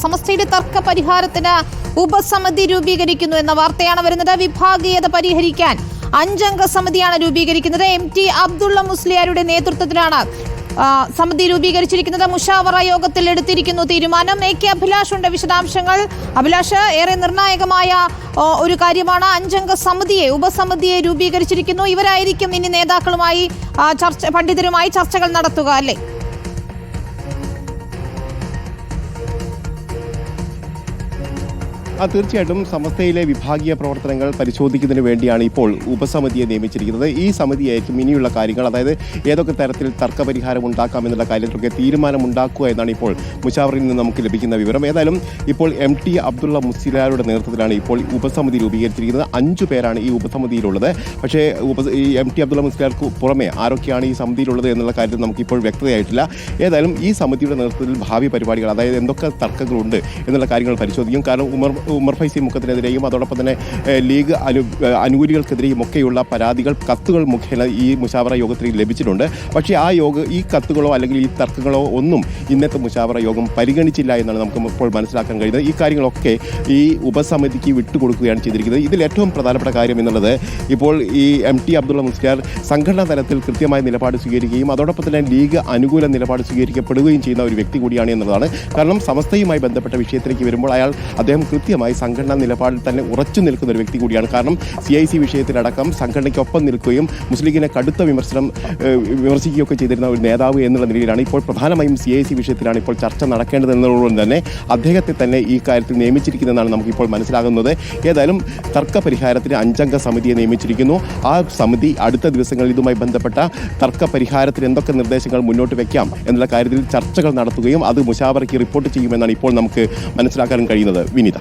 സമസ്തയുടെ തർക്ക പരിഹാരത്തിന് ഉപസമിതി രൂപീകരിക്കുന്നു എന്ന വാർത്തയാണ് വരുന്നത്. വിഭാഗീയത പരിഹരിക്കാൻ 5 അംഗ സമിതിയാണ് രൂപീകരിക്കുന്നത്. MT അബ്ദുള്ള മുസ്ലിയാരുടെ നേതൃത്വത്തിലാണ് സമിതി രൂപീകരിച്ചിരിക്കുന്നത്. മുഷാവറ യോഗത്തിൽ എടുത്തിരിക്കുന്നു തീരുമാനം. AK അഭിലാഷ് ഉണ്ട് വിശദാംശങ്ങൾ. അഭിലാഷ്, ഏറെ നിർണായകമായ ഒരു കാര്യമാണ്. 5 അംഗ സമിതിയെ ഉപസമിതിയെ രൂപീകരിച്ചിരിക്കുന്നു. ഇവരായിരിക്കും ഇനി നേതാക്കളുമായി പണ്ഡിതരുമായി ചർച്ചകൾ നടത്തുക, അല്ലേ? തീർച്ചയായിട്ടും സമസ്തയിലെ വിഭാഗീയ പ്രവർത്തനങ്ങൾ പരിശോധിക്കുന്നതിന് വേണ്ടിയാണ് ഇപ്പോൾ ഉപസമിതിയെ നിയമിച്ചിരിക്കുന്നത്. ഈ സമിതിയായിരിക്കും ഇനിയുള്ള കാര്യങ്ങൾ, അതായത് ഏതൊക്കെ തരത്തിൽ തർക്കപരിഹാരം ഉണ്ടാക്കാം എന്നുള്ള കാര്യത്തിലൊക്കെ തീരുമാനമുണ്ടാക്കുക എന്നാണ് ഇപ്പോൾ മുഷാവറയിൽ നിന്ന് നമുക്ക് ലഭിക്കുന്ന വിവരം. ഏതായാലും ഇപ്പോൾ MT അബ്ദുള്ള മുസ്ലിയാരുടെ നേതൃത്വത്തിലാണ് ഇപ്പോൾ ഉപസമിതി രൂപീകരിച്ചിരിക്കുന്നത്. 5 പേരാണ് ഈ ഉപസമിതിയിലുള്ളത്. പക്ഷേ ഈ MT അബ്ദുള്ള മുസ്ലിയാർക്ക് പുറമെ ആരൊക്കെയാണ് ഈ സമിതിയിലുള്ളത് എന്നുള്ള കാര്യത്തിൽ നമുക്കിപ്പോൾ വ്യക്തതയായിട്ടില്ല. ഏതായാലും ഈ സമിതിയുടെ നേതൃത്വത്തിൽ ഭാവി പരിപാടികൾ, അതായത് എന്തൊക്കെ തർക്കങ്ങളുണ്ട് എന്നുള്ള കാര്യങ്ങൾ പരിശോധിക്കും. കാരണം ഉമർ ഫൈസി മുഖത്തിനെതിരെയും അതോടൊപ്പം തന്നെ ലീഗ് അനുകൂലികൾക്കെതിരെയും ഒക്കെയുള്ള പരാതികൾ കത്തുകൾ മുഖേന ഈ മുഷാവറ യോഗത്തിൽ ലഭിച്ചിട്ടുണ്ട്. പക്ഷേ ഈ കത്തുകളോ അല്ലെങ്കിൽ ഈ തർക്കങ്ങളോ ഒന്നും ഇന്നത്തെ മുഷാവറ യോഗം പരിഗണിച്ചില്ല എന്നാണ് നമുക്ക് ഇപ്പോൾ മനസ്സിലാക്കാൻ കഴിയുന്നത്. ഈ കാര്യങ്ങളൊക്കെ ഈ ഉപസമിതിക്ക് വിട്ടുകൊടുക്കുകയാണ് ചെയ്തിരിക്കുന്നത്. ഇതിൽ ഏറ്റവും പ്രധാനപ്പെട്ട കാര്യം എന്നുള്ളത് ഇപ്പോൾ ഈ MT അബ്ദുള്ള മുസ്ലിയാർ സംഘടനാ തലത്തിൽ കൃത്യമായ നിലപാട് സ്വീകരിക്കുകയും അതോടൊപ്പം തന്നെ ലീഗ് അനുകൂല നിലപാട് സ്വീകരിക്കപ്പെടുകയും ചെയ്യുന്ന ഒരു വ്യക്തി കൂടിയാണ് എന്നുള്ളതാണ്. കാരണം സമസ്തയുമായി ബന്ധപ്പെട്ട വിഷയത്തിലേക്ക് വരുമ്പോൾ അദ്ദേഹം കൃത്യമായി സംഘടനാ നിലപാടിൽ തന്നെ ഉറച്ചു നിൽക്കുന്ന ഒരു വ്യക്തി കൂടിയാണ്. കാരണം CIC വിഷയത്തിലടക്കം സംഘടനയ്ക്കൊപ്പം നിൽക്കുകയും മുസ്ലിം ലീഗിനെ കടുത്ത വിമർശിക്കുകയൊക്കെ ചെയ്തിരുന്ന ഒരു നേതാവ് എന്നുള്ള നിലയിലാണ് ഇപ്പോൾ പ്രധാനമായും CIC വിഷയത്തിലാണ് ഇപ്പോൾ ചർച്ച നടക്കേണ്ടത് എന്നതുകൊണ്ട് തന്നെ അദ്ദേഹത്തെ തന്നെ ഈ കാര്യത്തിൽ നിയമിച്ചിരിക്കുന്നതെന്നാണ് നമുക്കിപ്പോൾ മനസ്സിലാകുന്നത്. ഏതായാലും തർക്ക പരിഹാരത്തിന് 5 അംഗ സമിതിയെ നിയമിച്ചിരിക്കുന്നു. ആ സമിതി അടുത്ത ദിവസങ്ങളിൽ ഇതുമായി ബന്ധപ്പെട്ട തർക്ക പരിഹാരത്തിന് എന്തൊക്കെ നിർദ്ദേശങ്ങൾ മുന്നോട്ട് വയ്ക്കാം എന്നുള്ള കാര്യത്തിൽ ചർച്ചകൾ നടത്തുകയും അത് മുഷാവറയ്ക്ക് റിപ്പോർട്ട് ചെയ്യുമെന്നാണ് ഇപ്പോൾ നമുക്ക് മനസ്സിലാക്കാൻ കഴിയുന്നത്. വിനീത.